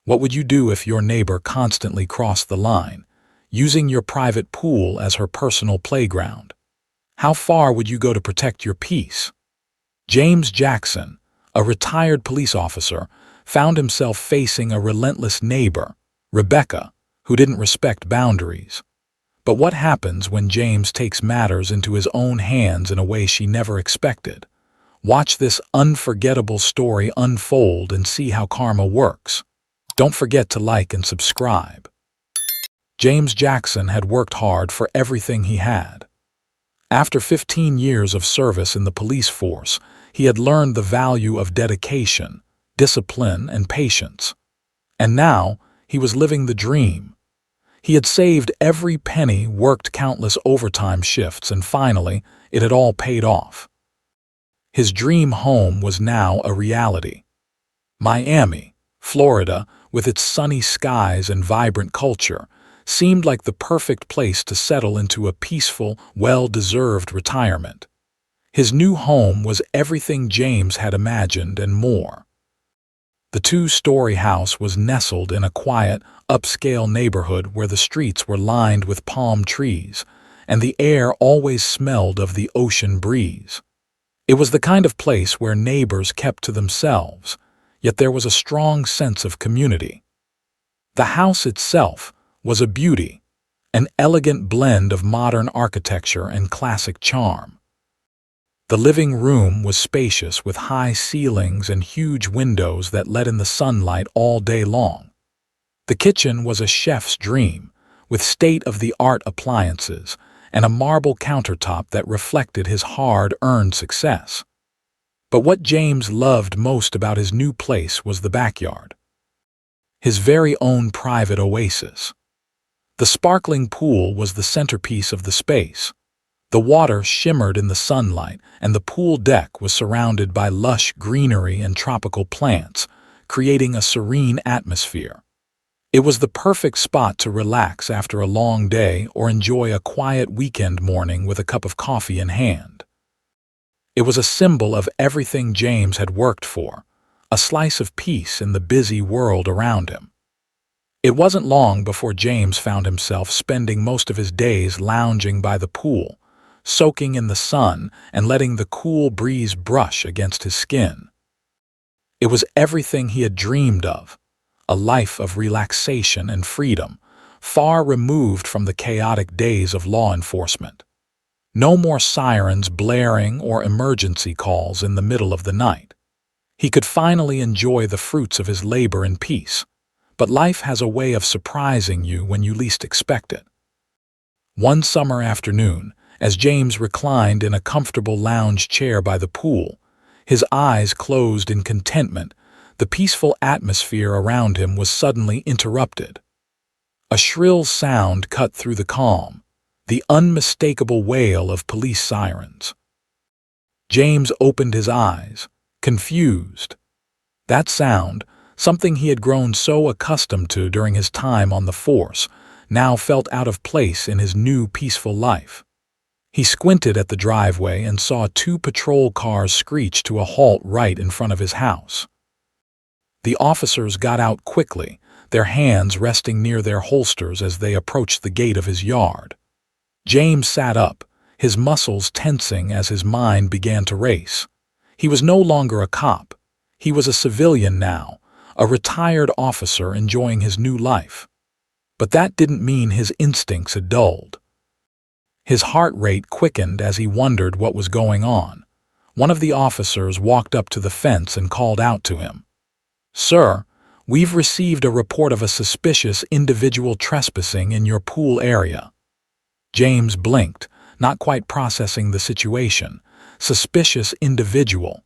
What would you do if your neighbor constantly crossed the line, using your private pool as her personal playground? How far would you go to protect your peace? James Jackson, a retired police officer, found himself facing a relentless neighbor, Rebecca, who didn't respect boundaries. But what happens when James takes matters into his own hands in a way she never expected? Watch this unforgettable story unfold and see how karma works. Don't forget to like and subscribe. James Jackson had worked hard for everything he had. After 15 years of service in the police force, he had learned the value of dedication, discipline, and patience. And now, he was living the dream. He had saved every penny, worked countless overtime shifts, and finally, it had all paid off. His dream home was now a reality. Miami, Florida, with its sunny skies and vibrant culture, seemed like the perfect place to settle into a peaceful, well-deserved retirement. His new home was everything James had imagined and more. The two-story house was nestled in a quiet, upscale neighborhood where the streets were lined with palm trees, and the air always smelled of the ocean breeze. It was the kind of place where neighbors kept to themselves, yet there was a strong sense of community. The house itself was a beauty, an elegant blend of modern architecture and classic charm. The living room was spacious with high ceilings and huge windows that let in the sunlight all day long. The kitchen was a chef's dream, with state-of-the-art appliances and a marble countertop that reflected his hard-earned success. But what James loved most about his new place was the backyard. His very own private oasis. The sparkling pool was the centerpiece of the space. The water shimmered in the sunlight, and the pool deck was surrounded by lush greenery and tropical plants, creating a serene atmosphere. It was the perfect spot to relax after a long day or enjoy a quiet weekend morning with a cup of coffee in hand. It was a symbol of everything James had worked for, a slice of peace in the busy world around him. It wasn't long before James found himself spending most of his days lounging by the pool, soaking in the sun and letting the cool breeze brush against his skin. It was everything he had dreamed of, a life of relaxation and freedom, far removed from the chaotic days of law enforcement. No more sirens blaring or emergency calls in the middle of the night. He could finally enjoy the fruits of his labor in peace, but life has a way of surprising you when you least expect it. One summer afternoon, as James reclined in a comfortable lounge chair by the pool, his eyes closed in contentment, the peaceful atmosphere around him was suddenly interrupted. A shrill sound cut through the calm, the unmistakable wail of police sirens. James opened his eyes, confused. That sound, something he had grown so accustomed to during his time on the force, now felt out of place in his new peaceful life. He squinted at the driveway and saw two patrol cars screech to a halt right in front of his house. The officers got out quickly, their hands resting near their holsters as they approached the gate of his yard. James sat up, his muscles tensing as his mind began to race. He was no longer a cop. He was a civilian now, a retired officer enjoying his new life. But that didn't mean his instincts had dulled. His heart rate quickened as he wondered what was going on. One of the officers walked up to the fence and called out to him. "Sir, we've received a report of a suspicious individual trespassing in your pool area." James blinked, not quite processing the situation. Suspicious individual.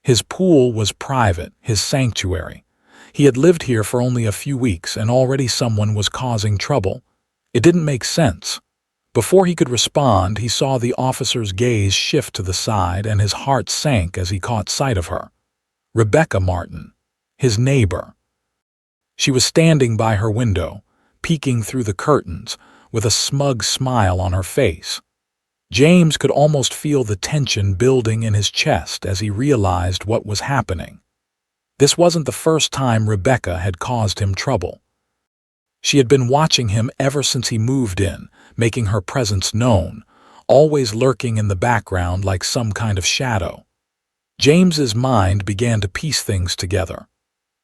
His pool was private, his sanctuary. He had lived here for only a few weeks and already someone was causing trouble. It didn't make sense. Before he could respond, he saw the officer's gaze shift to the side and his heart sank as he caught sight of her. Rebecca Martin, his neighbor. She was standing by her window, peeking through the curtains, with a smug smile on her face. James could almost feel the tension building in his chest as he realized what was happening. This wasn't the first time Rebecca had caused him trouble. She had been watching him ever since he moved in, making her presence known, always lurking in the background like some kind of shadow. James's mind began to piece things together.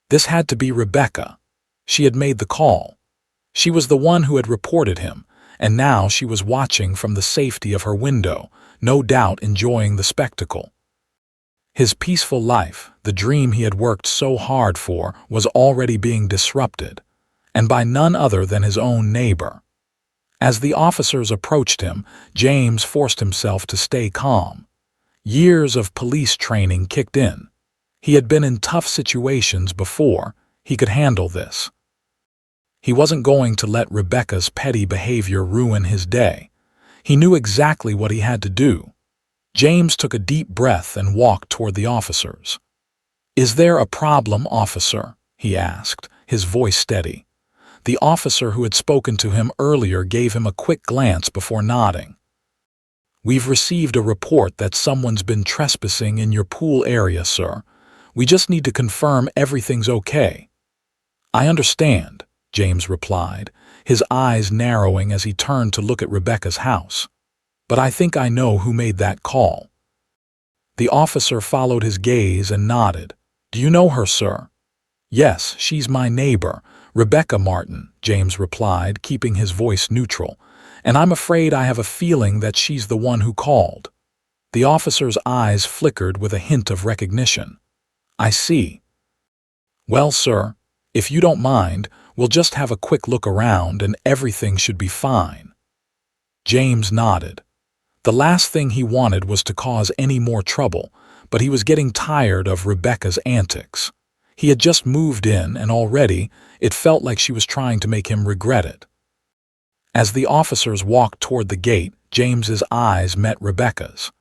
This had to be Rebecca. She had made the call. She was the one who had reported him, and now she was watching from the safety of her window, no doubt enjoying the spectacle. His peaceful life, the dream he had worked so hard for, was already being disrupted, and by none other than his own neighbor. As the officers approached him, James forced himself to stay calm. Years of police training kicked in. He had been in tough situations before. He could handle this. He wasn't going to let Rebecca's petty behavior ruin his day. He knew exactly what he had to do. James took a deep breath and walked toward the officers. "Is there a problem, officer?" he asked, his voice steady. The officer who had spoken to him earlier gave him a quick glance before nodding. "We've received a report that someone's been trespassing in your pool area, sir. We just need to confirm everything's okay." "I understand," James replied, his eyes narrowing as he turned to look at Rebecca's house. "But I think I know who made that call." The officer followed his gaze and nodded. "Do you know her, sir?" "Yes, she's my neighbor, Rebecca Martin," James replied, keeping his voice neutral. "And I'm afraid I have a feeling that she's the one who called." The officer's eyes flickered with a hint of recognition. "I see. Well, sir, if you don't mind, we'll just have a quick look around and everything should be fine." James nodded. The last thing he wanted was to cause any more trouble, but he was getting tired of Rebecca's antics. He had just moved in, and already it felt like she was trying to make him regret it. As the officers walked toward the gate, James's eyes met Rebecca's.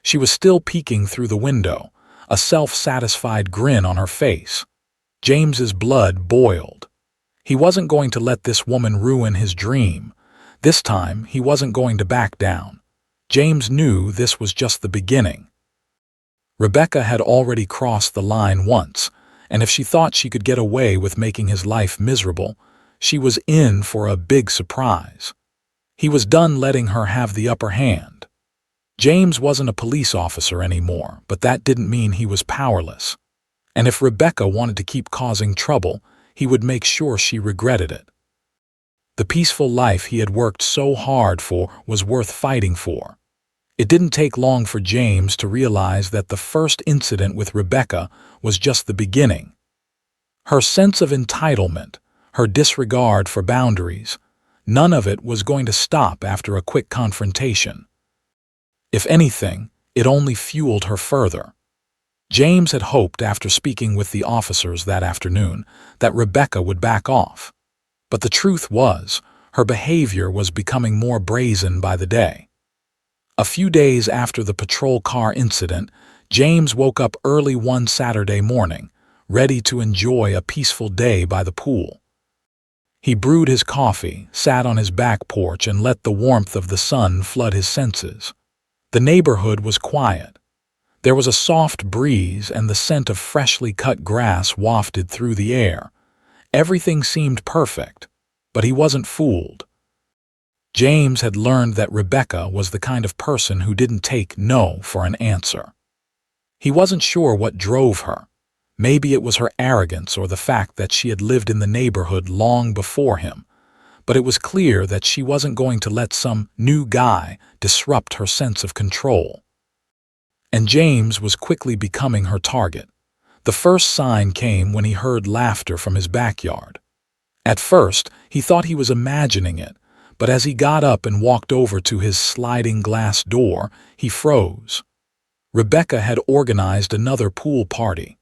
She was still peeking through the window, a self-satisfied grin on her face. James's blood boiled. He wasn't going to let this woman ruin his dream. This time, he wasn't going to back down. James knew this was just the beginning. Rebecca had already crossed the line once, and if she thought she could get away with making his life miserable, she was in for a big surprise. He was done letting her have the upper hand. James wasn't a police officer anymore, but that didn't mean he was powerless. And if Rebecca wanted to keep causing trouble, he would make sure she regretted it. The peaceful life he had worked so hard for was worth fighting for. It didn't take long for James to realize that the first incident with Rebecca was just the beginning. Her sense of entitlement, her disregard for boundaries, none of it was going to stop after a quick confrontation. If anything, it only fueled her further. James had hoped, after speaking with the officers that afternoon, that Rebecca would back off. But the truth was, her behavior was becoming more brazen by the day. A few days after the patrol car incident, James woke up early one Saturday morning, ready to enjoy a peaceful day by the pool. He brewed his coffee, sat on his back porch, and let the warmth of the sun flood his senses. The neighborhood was quiet. There was a soft breeze, and the scent of freshly cut grass wafted through the air. Everything seemed perfect, but he wasn't fooled. James had learned that Rebecca was the kind of person who didn't take no for an answer. He wasn't sure what drove her. Maybe it was her arrogance or the fact that she had lived in the neighborhood long before him, but it was clear that she wasn't going to let some new guy disrupt her sense of control. And James was quickly becoming her target. The first sign came when he heard laughter from his backyard. At first, he thought he was imagining it, but as he got up and walked over to his sliding glass door, he froze. Rebecca had organized another pool party.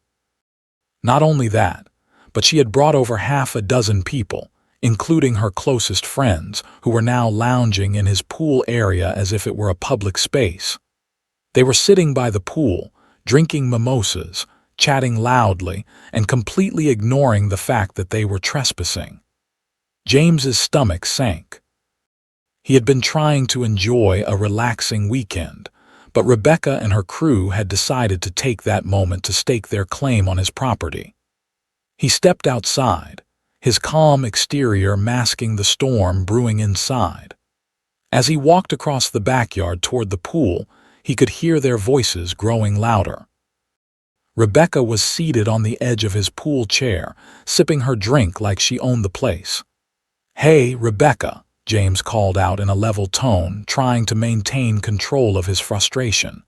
Not only that, but she had brought over half a dozen people, including her closest friends, who were now lounging in his pool area as if it were a public space. They were sitting by the pool, drinking mimosas, chatting loudly, and completely ignoring the fact that they were trespassing. James's stomach sank. He had been trying to enjoy a relaxing weekend, but Rebecca and her crew had decided to take that moment to stake their claim on his property. He stepped outside, his calm exterior masking the storm brewing inside. As he walked across the backyard toward the pool, he could hear their voices growing louder. Rebecca was seated on the edge of his pool chair, sipping her drink like she owned the place. "Hey, Rebecca," James called out in a level tone, trying to maintain control of his frustration.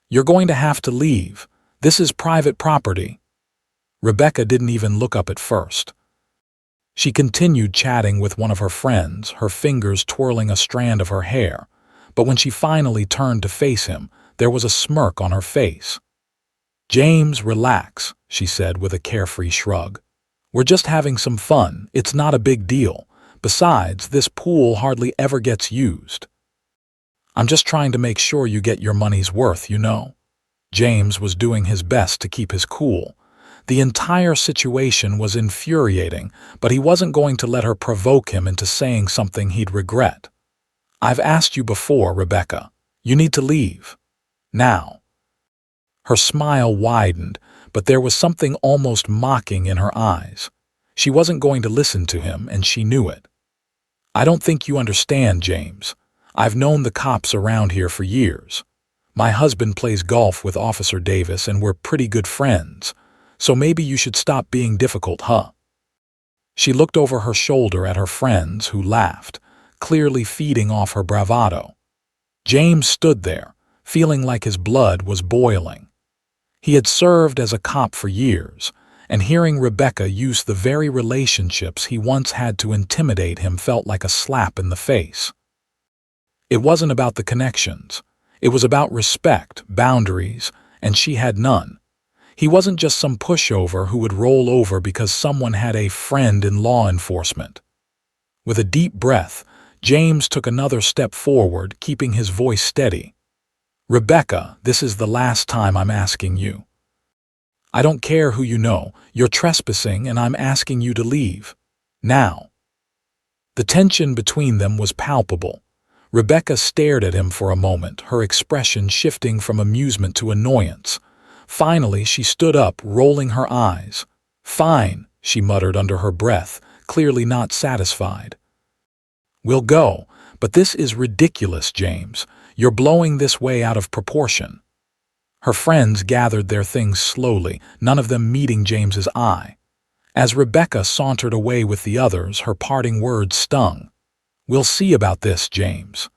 "You're going to have to leave. This is private property." Rebecca didn't even look up at first. She continued chatting with one of her friends, her fingers twirling a strand of her hair, but when she finally turned to face him, there was a smirk on her face. "James, relax," she said with a carefree shrug. "We're just having some fun. It's not a big deal. Besides, this pool hardly ever gets used. I'm just trying to make sure you get your money's worth, you know." James was doing his best to keep his cool. The entire situation was infuriating, but he wasn't going to let her provoke him into saying something he'd regret. "I've asked you before, Rebecca. You need to leave. Now." Her smile widened, but there was something almost mocking in her eyes. She wasn't going to listen to him, and she knew it. "I don't think you understand, James. I've known the cops around here for years. My husband plays golf with Officer Davis, and we're pretty good friends. So maybe you should stop being difficult, huh?" She looked over her shoulder at her friends, who laughed, clearly feeding off her bravado. James stood there, feeling like his blood was boiling. He had served as a cop for years, and hearing Rebecca use the very relationships he once had to intimidate him felt like a slap in the face. It wasn't about the connections. It was about respect, boundaries, and she had none. He wasn't just some pushover who would roll over because someone had a friend in law enforcement. With a deep breath, James took another step forward, keeping his voice steady. "Rebecca, this is the last time I'm asking you. I don't care who you know, you're trespassing and I'm asking you to leave. Now." The tension between them was palpable. Rebecca stared at him for a moment, her expression shifting from amusement to annoyance. Finally, she stood up, rolling her eyes. "Fine," she muttered under her breath, clearly not satisfied. "We'll go, but this is ridiculous, James. You're blowing this way out of proportion." Her friends gathered their things slowly, none of them meeting James's eye. As Rebecca sauntered away with the others, her parting words stung. "We'll see about this, James.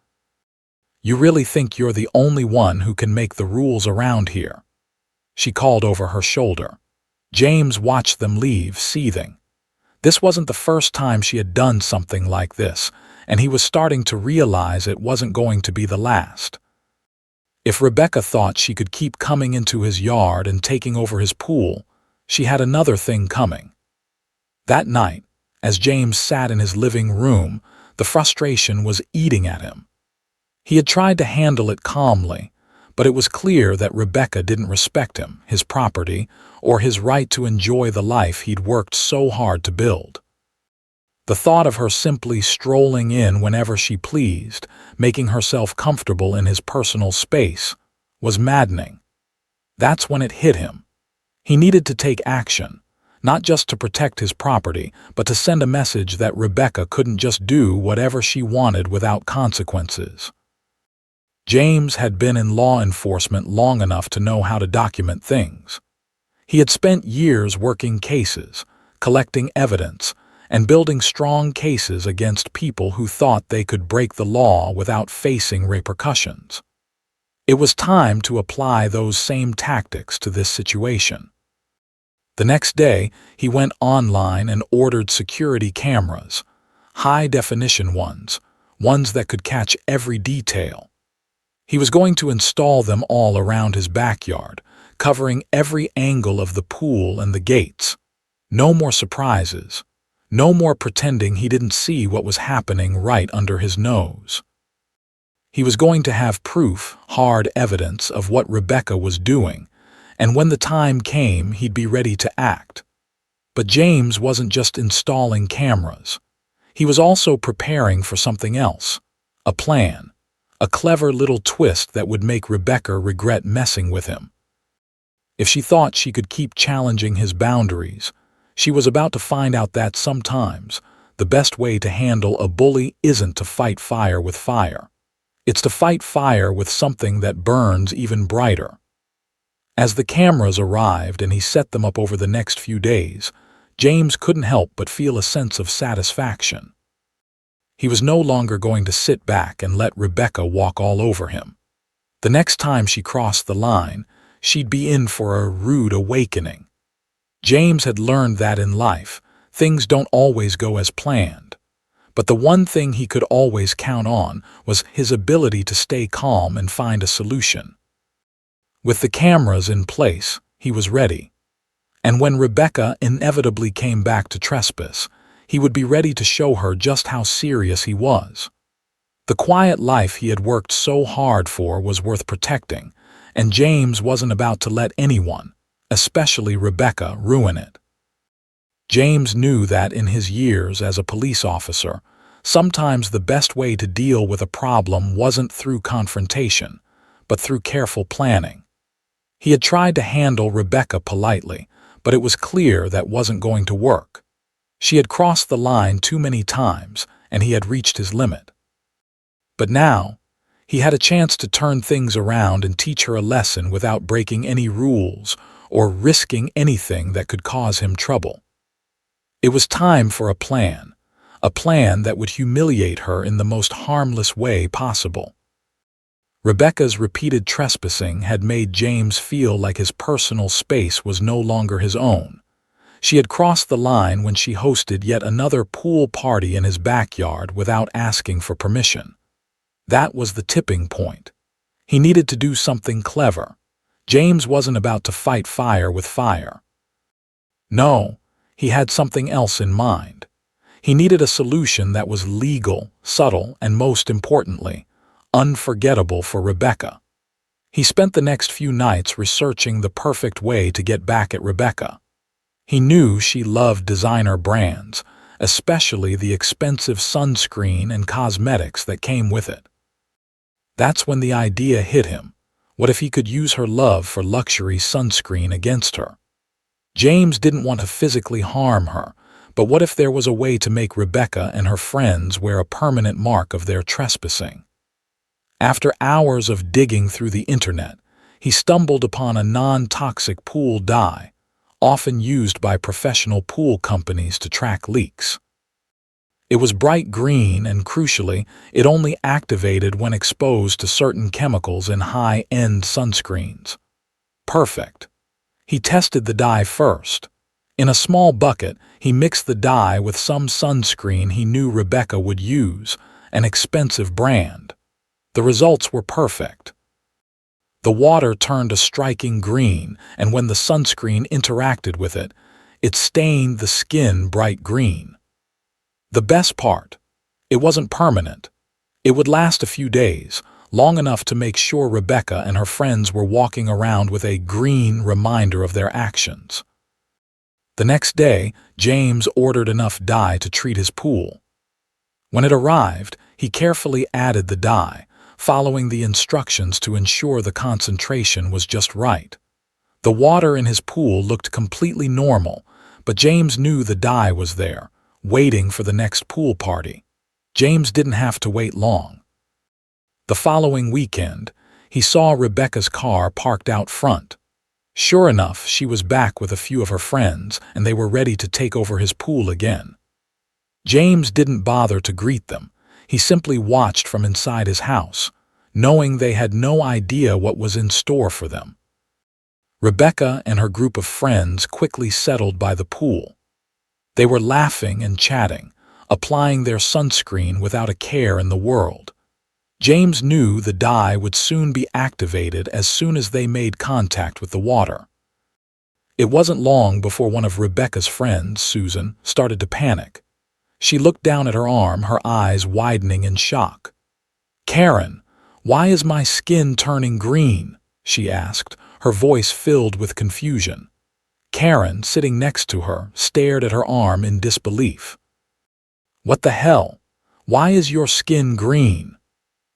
You really think you're the only one who can make the rules around here?" she called over her shoulder. James watched them leave, seething. This wasn't the first time she had done something like this, and he was starting to realize it wasn't going to be the last. If Rebecca thought she could keep coming into his yard and taking over his pool, she had another thing coming. That night, as James sat in his living room, the frustration was eating at him. He had tried to handle it calmly, but it was clear that Rebecca didn't respect him, his property, or his right to enjoy the life he'd worked so hard to build. The thought of her simply strolling in whenever she pleased, making herself comfortable in his personal space, was maddening. That's when it hit him. He needed to take action, not just to protect his property, but to send a message that Rebecca couldn't just do whatever she wanted without consequences. James had been in law enforcement long enough to know how to document things. He had spent years working cases, collecting evidence, and building strong cases against people who thought they could break the law without facing repercussions. It was time to apply those same tactics to this situation. The next day, he went online and ordered security cameras, high-definition ones that could catch every detail. He was going to install them all around his backyard, covering every angle of the pool and the gates. No more surprises. No more pretending he didn't see what was happening right under his nose. He was going to have proof, hard evidence of what Rebecca was doing, and when the time came, he'd be ready to act. But James wasn't just installing cameras. He was also preparing for something else, a plan. A clever little twist that would make Rebecca regret messing with him. If she thought she could keep challenging his boundaries, She was about to find out that sometimes the best way to handle a bully isn't to fight fire with fire. It's to fight fire with something that burns even brighter. As the cameras arrived and he set them up over the next few days, James couldn't help but feel a sense of satisfaction. He was no longer going to sit back and let Rebecca walk all over him. The next time she crossed the line, she'd be in for a rude awakening. James had learned that in life, things don't always go as planned. But the one thing he could always count on was his ability to stay calm and find a solution. With the cameras in place, he was ready. And when Rebecca inevitably came back to trespass, he would be ready to show her just how serious he was. The quiet life he had worked so hard for was worth protecting, and James wasn't about to let anyone, especially Rebecca, ruin it. James knew that in his years as a police officer, sometimes the best way to deal with a problem wasn't through confrontation, but through careful planning. He had tried to handle Rebecca politely, but it was clear that wasn't going to work. She had crossed the line too many times, and he had reached his limit. But now, he had a chance to turn things around and teach her a lesson without breaking any rules or risking anything that could cause him trouble. It was time for a plan that would humiliate her in the most harmless way possible. Rebecca's repeated trespassing had made James feel like his personal space was no longer his own. She had crossed the line when she hosted yet another pool party in his backyard without asking for permission. That was the tipping point. He needed to do something clever. James wasn't about to fight fire with fire. No, he had something else in mind. He needed a solution that was legal, subtle, and most importantly, unforgettable for Rebecca. He spent the next few nights researching the perfect way to get back at Rebecca. He knew she loved designer brands, especially the expensive sunscreen and cosmetics that came with it. That's when the idea hit him. What if he could use her love for luxury sunscreen against her? James didn't want to physically harm her, but what if there was a way to make Rebecca and her friends wear a permanent mark of their trespassing? After hours of digging through the internet, he stumbled upon a non-toxic pool dye, often used by professional pool companies to track leaks. It was bright green and, crucially, it only activated when exposed to certain chemicals in high-end sunscreens. Perfect. He tested the dye first. In a small bucket, he mixed the dye with some sunscreen he knew Rebecca would use, an expensive brand. The results were perfect. The water turned a striking green, and when the sunscreen interacted with it, it stained the skin bright green. The best part, it wasn't permanent. It would last a few days, long enough to make sure Rebecca and her friends were walking around with a green reminder of their actions. The next day, James ordered enough dye to treat his pool. When it arrived, he carefully added the dye, following the instructions to ensure the concentration was just right. The water in his pool looked completely normal, but James knew the dye was there, waiting for the next pool party. James didn't have to wait long. The following weekend, he saw Rebecca's car parked out front. Sure enough, she was back with a few of her friends, and they were ready to take over his pool again. James didn't bother to greet them. He simply watched from inside his house, knowing they had no idea what was in store for them. Rebecca and her group of friends quickly settled by the pool. They were laughing and chatting, applying their sunscreen without a care in the world. James knew the dye would soon be activated as soon as they made contact with the water. It wasn't long before one of Rebecca's friends, Susan, started to panic. She looked down at her arm, her eyes widening in shock. "Karen, why is my skin turning green?" she asked, her voice filled with confusion. Karen, sitting next to her, stared at her arm in disbelief. "What the hell? Why is your skin green?"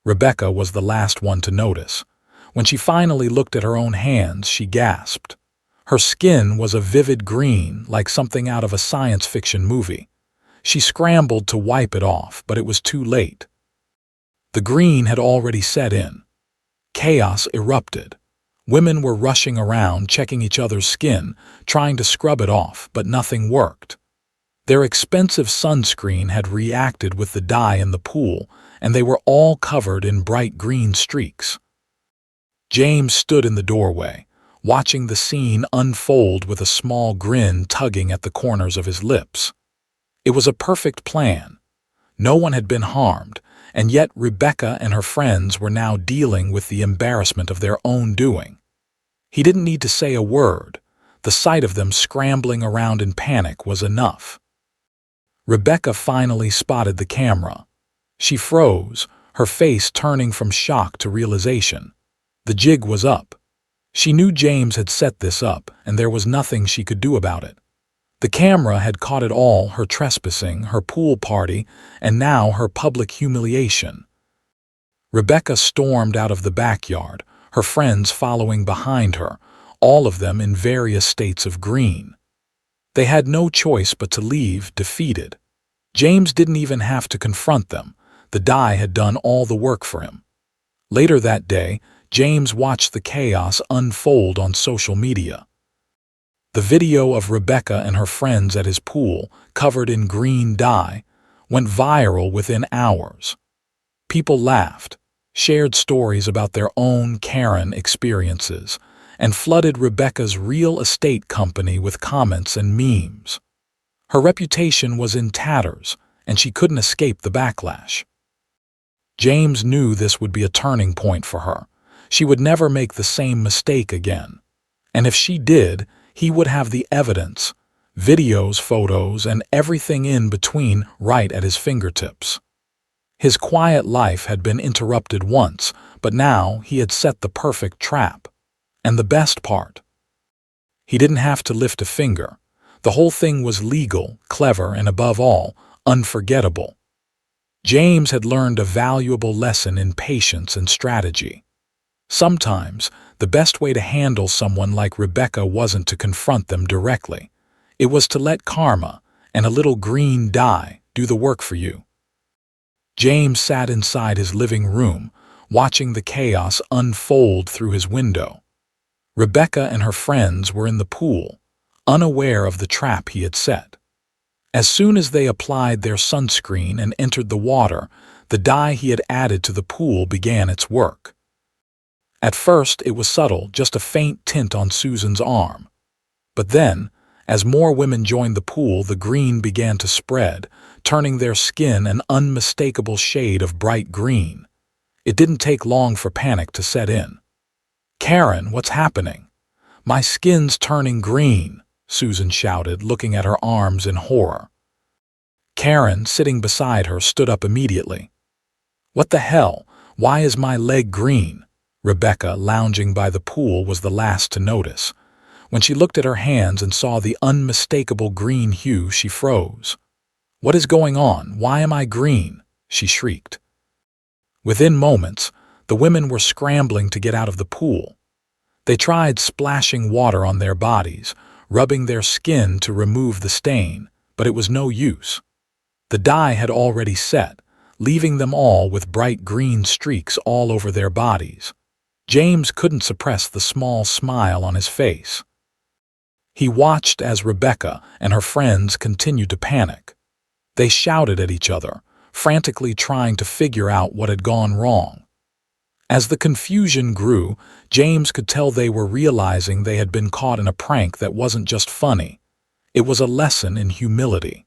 Rebecca was the last one to notice. When she finally looked at her own hands, she gasped. Her skin was a vivid green, like something out of a science fiction movie. She scrambled to wipe it off, but it was too late. The green had already set in. Chaos erupted. Women were rushing around, checking each other's skin, trying to scrub it off, but nothing worked. Their expensive sunscreen had reacted with the dye in the pool, and they were all covered in bright green streaks. James stood in the doorway, watching the scene unfold with a small grin tugging at the corners of his lips. It was a perfect plan. No one had been harmed, and yet Rebecca and her friends were now dealing with the embarrassment of their own doing. He didn't need to say a word. The sight of them scrambling around in panic was enough. Rebecca finally spotted the camera. She froze, her face turning from shock to realization. The jig was up. She knew James had set this up, and there was nothing she could do about it. The camera had caught it all, her trespassing, her pool party, and now her public humiliation. Rebecca stormed out of the backyard, her friends following behind her, all of them in various states of green. They had no choice but to leave, defeated. James didn't even have to confront them. The dye had done all the work for him. Later that day, James watched the chaos unfold on social media. The video of Rebecca and her friends at his pool, covered in green dye, went viral within hours. People laughed, shared stories about their own Karen experiences, and flooded Rebecca's real estate company with comments and memes. Her reputation was in tatters, and she couldn't escape the backlash. James knew this would be a turning point for her. She would never make the same mistake again. And if she did, he would have the evidence, videos, photos, and everything in between right at his fingertips. His quiet life had been interrupted once, but now he had set the perfect trap. And the best part, he didn't have to lift a finger. The whole thing was legal, clever, and above all, unforgettable. James had learned a valuable lesson in patience and strategy. Sometimes, the best way to handle someone like Rebecca wasn't to confront them directly. It was to let karma and a little green dye do the work for you. James sat inside his living room, watching the chaos unfold through his window. Rebecca and her friends were in the pool, unaware of the trap he had set. As soon as they applied their sunscreen and entered the water, the dye he had added to the pool began its work. At first, it was subtle, just a faint tint on Susan's arm. But then, as more women joined the pool, the green began to spread, turning their skin an unmistakable shade of bright green. It didn't take long for panic to set in. "Karen, what's happening? My skin's turning green," Susan shouted, looking at her arms in horror. Karen, sitting beside her, stood up immediately. "What the hell? Why is my leg green?" Rebecca, lounging by the pool, was the last to notice. When she looked at her hands and saw the unmistakable green hue, she froze. "What is going on? Why am I green?" she shrieked. Within moments, the women were scrambling to get out of the pool. They tried splashing water on their bodies, rubbing their skin to remove the stain, but it was no use. The dye had already set, leaving them all with bright green streaks all over their bodies. James couldn't suppress the small smile on his face. He watched as Rebecca and her friends continued to panic. They shouted at each other, frantically trying to figure out what had gone wrong. As the confusion grew, James could tell they were realizing they had been caught in a prank that wasn't just funny. It was a lesson in humility.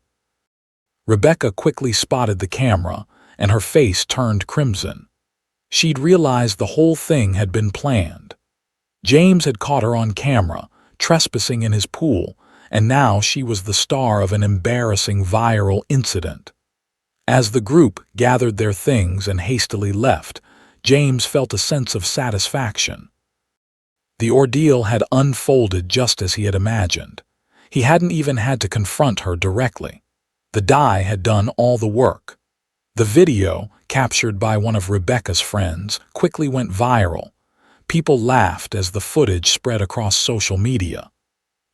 Rebecca quickly spotted the camera, and her face turned crimson. She'd realized the whole thing had been planned. James had caught her on camera, trespassing in his pool, and now she was the star of an embarrassing viral incident. As the group gathered their things and hastily left, James felt a sense of satisfaction. The ordeal had unfolded just as he had imagined. He hadn't even had to confront her directly. The dye had done all the work. The video, captured by one of Rebecca's friends, quickly went viral. People laughed as the footage spread across social media.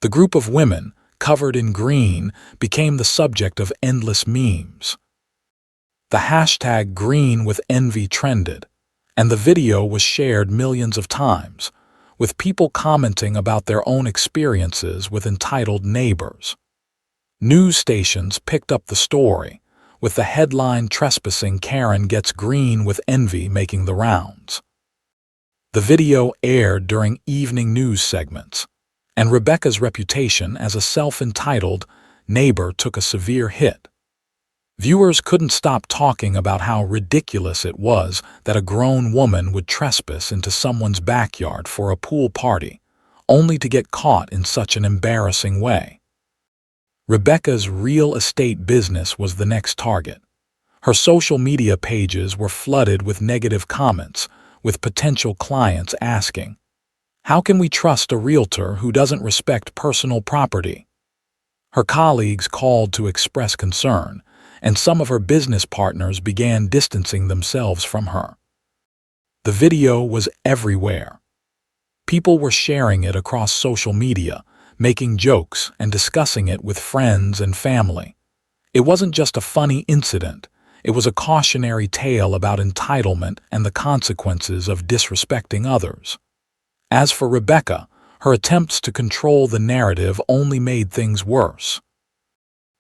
The group of women, covered in green, became the subject of endless memes. The hashtag #GreenWithEnvy trended, and the video was shared millions of times, with people commenting about their own experiences with entitled neighbors. News stations picked up the story, with the headline "Trespassing Karen Gets Green with Envy" making the rounds. The video aired during evening news segments, and Rebecca's reputation as a self-entitled neighbor took a severe hit. Viewers couldn't stop talking about how ridiculous it was that a grown woman would trespass into someone's backyard for a pool party, only to get caught in such an embarrassing way. Rebecca's real estate business was the next target. Her social media pages were flooded with negative comments, with potential clients asking, "How can we trust a realtor who doesn't respect personal property?" Her colleagues called to express concern, and some of her business partners began distancing themselves from her. The video was everywhere. People were sharing it across social media, making jokes and discussing it with friends and family. It wasn't just a funny incident, it was a cautionary tale about entitlement and the consequences of disrespecting others. As for Rebecca, her attempts to control the narrative only made things worse.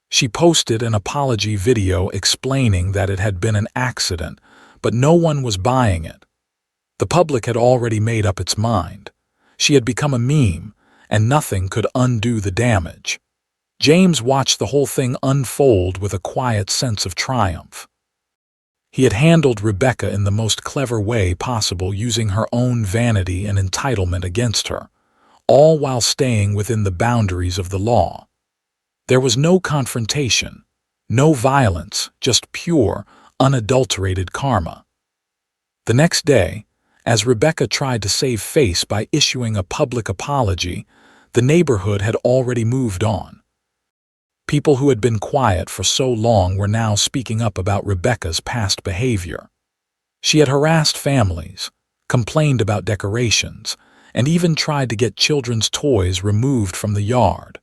She posted an apology video explaining that it had been an accident, but no one was buying it. The public had already made up its mind. She had become a meme, and nothing could undo the damage. James watched the whole thing unfold with a quiet sense of triumph. He had handled Rebecca in the most clever way possible, using her own vanity and entitlement against her, all while staying within the boundaries of the law. There was no confrontation, no violence, just pure, unadulterated karma. The next day, as Rebecca tried to save face by issuing a public apology, the neighborhood had already moved on. People who had been quiet for so long were now speaking up about Rebecca's past behavior. She had harassed families, complained about decorations, and even tried to get children's toys removed from the yard.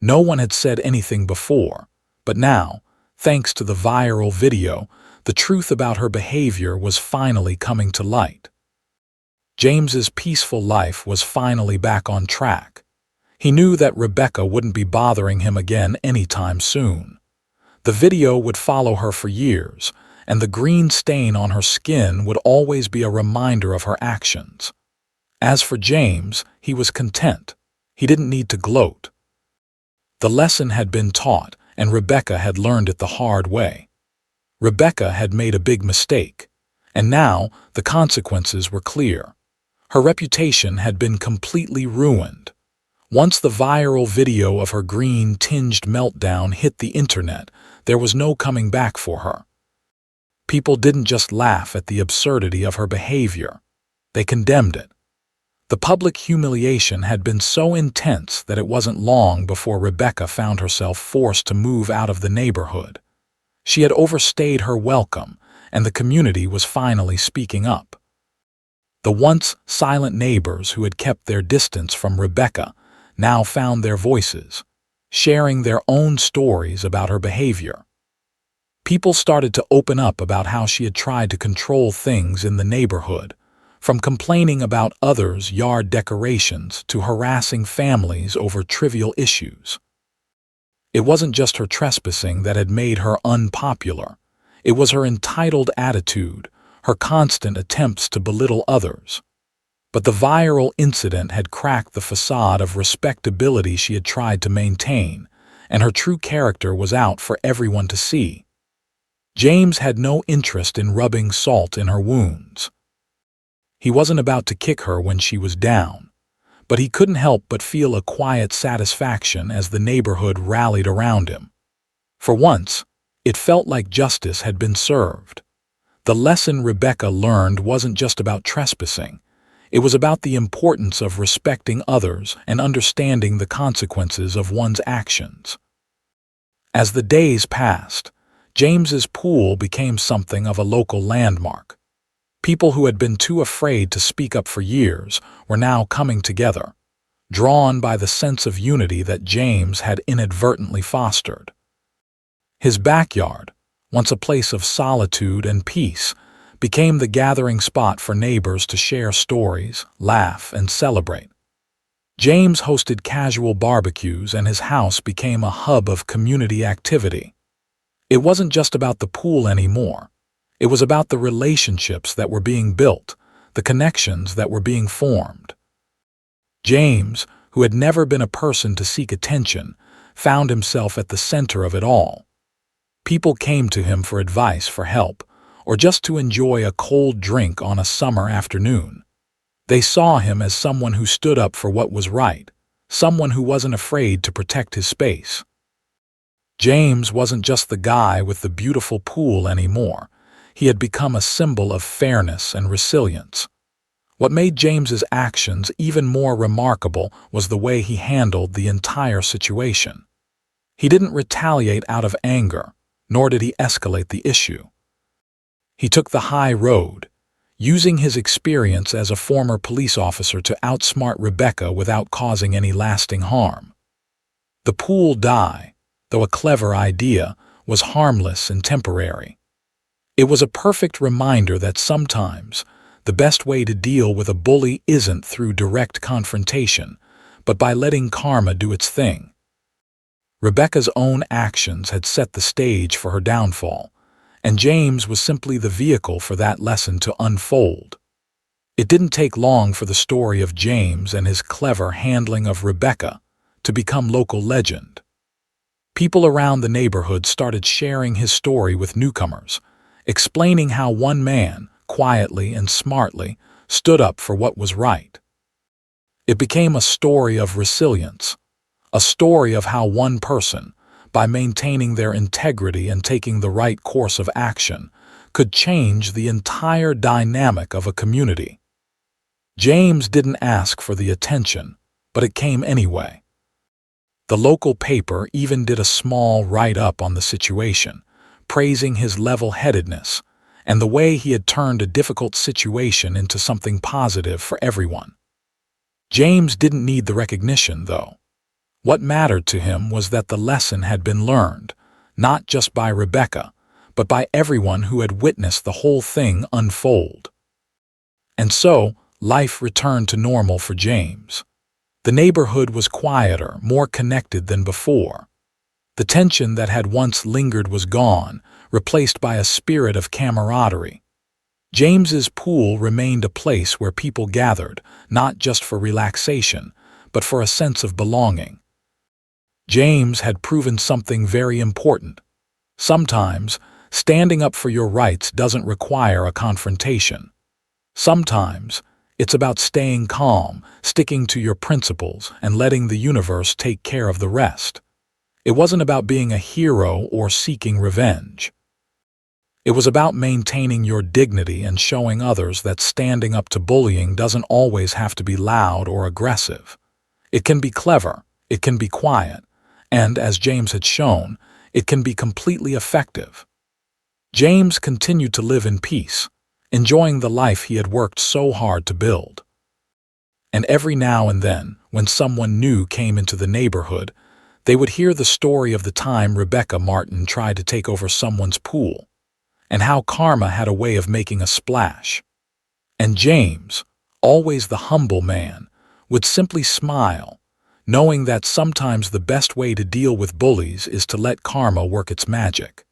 No one had said anything before, but now, thanks to the viral video, the truth about her behavior was finally coming to light. James's peaceful life was finally back on track. He knew that Rebecca wouldn't be bothering him again anytime soon. The video would follow her for years, and the green stain on her skin would always be a reminder of her actions. As for James, he was content. He didn't need to gloat. The lesson had been taught, and Rebecca had learned it the hard way. Rebecca had made a big mistake, and now the consequences were clear. Her reputation had been completely ruined. Once the viral video of her green-tinged meltdown hit the internet, there was no coming back for her. People didn't just laugh at the absurdity of her behavior. They condemned it. The public humiliation had been so intense that it wasn't long before Rebecca found herself forced to move out of the neighborhood. She had overstayed her welcome, and the community was finally speaking up. The once silent neighbors who had kept their distance from Rebecca now found their voices, sharing their own stories about her behavior. People started to open up about how she had tried to control things in the neighborhood, from complaining about others' yard decorations to harassing families over trivial issues. It wasn't just her trespassing that had made her unpopular. It was her entitled attitude, her constant attempts to belittle others. But the viral incident had cracked the facade of respectability she had tried to maintain, and her true character was out for everyone to see. James had no interest in rubbing salt in her wounds. He wasn't about to kick her when she was down, but he couldn't help but feel a quiet satisfaction as the neighborhood rallied around him. For once, it felt like justice had been served. The lesson Rebecca learned wasn't just about trespassing. It was about the importance of respecting others and understanding the consequences of one's actions. As the days passed, James's pool became something of a local landmark. People who had been too afraid to speak up for years were now coming together, drawn by the sense of unity that James had inadvertently fostered. His backyard, once a place of solitude and peace, became the gathering spot for neighbors to share stories, laugh, and celebrate. James hosted casual barbecues, and his house became a hub of community activity. It wasn't just about the pool anymore. It was about the relationships that were being built, the connections that were being formed. James, who had never been a person to seek attention, found himself at the center of it all. People came to him for advice, for help, or just to enjoy a cold drink on a summer afternoon. They saw him as someone who stood up for what was right, someone who wasn't afraid to protect his space. James wasn't just the guy with the beautiful pool anymore. He had become a symbol of fairness and resilience. What made James's actions even more remarkable was the way he handled the entire situation. He didn't retaliate out of anger, nor did he escalate the issue. He took the high road, using his experience as a former police officer to outsmart Rebecca without causing any lasting harm. The pool die, though a clever idea, was harmless and temporary. It was a perfect reminder that sometimes the best way to deal with a bully isn't through direct confrontation, but by letting karma do its thing. Rebecca's own actions had set the stage for her downfall, and James was simply the vehicle for that lesson to unfold. It didn't take long for the story of James and his clever handling of Rebecca to become local legend. People around the neighborhood started sharing his story with newcomers, explaining how one man, quietly and smartly, stood up for what was right. It became a story of resilience, a story of how one person, by maintaining their integrity and taking the right course of action, could change the entire dynamic of a community. James didn't ask for the attention, but it came anyway. The local paper even did a small write-up on the situation, praising his level-headedness and the way he had turned a difficult situation into something positive for everyone. James didn't need the recognition, though. What mattered to him was that the lesson had been learned, not just by Rebecca, but by everyone who had witnessed the whole thing unfold. And so, life returned to normal for James. The neighborhood was quieter, more connected than before. The tension that had once lingered was gone, replaced by a spirit of camaraderie. James's pool remained a place where people gathered, not just for relaxation, but for a sense of belonging. James had proven something very important. Sometimes, standing up for your rights doesn't require a confrontation. Sometimes, it's about staying calm, sticking to your principles, and letting the universe take care of the rest. It wasn't about being a hero or seeking revenge. It was about maintaining your dignity and showing others that standing up to bullying doesn't always have to be loud or aggressive. It can be clever, it can be quiet, and, as James had shown, it can be completely effective. James continued to live in peace, enjoying the life he had worked so hard to build. And every now and then, when someone new came into the neighborhood, they would hear the story of the time Rebecca Martin tried to take over someone's pool, and how karma had a way of making a splash. And James, always the humble man, would simply smile, knowing that sometimes the best way to deal with bullies is to let karma work its magic.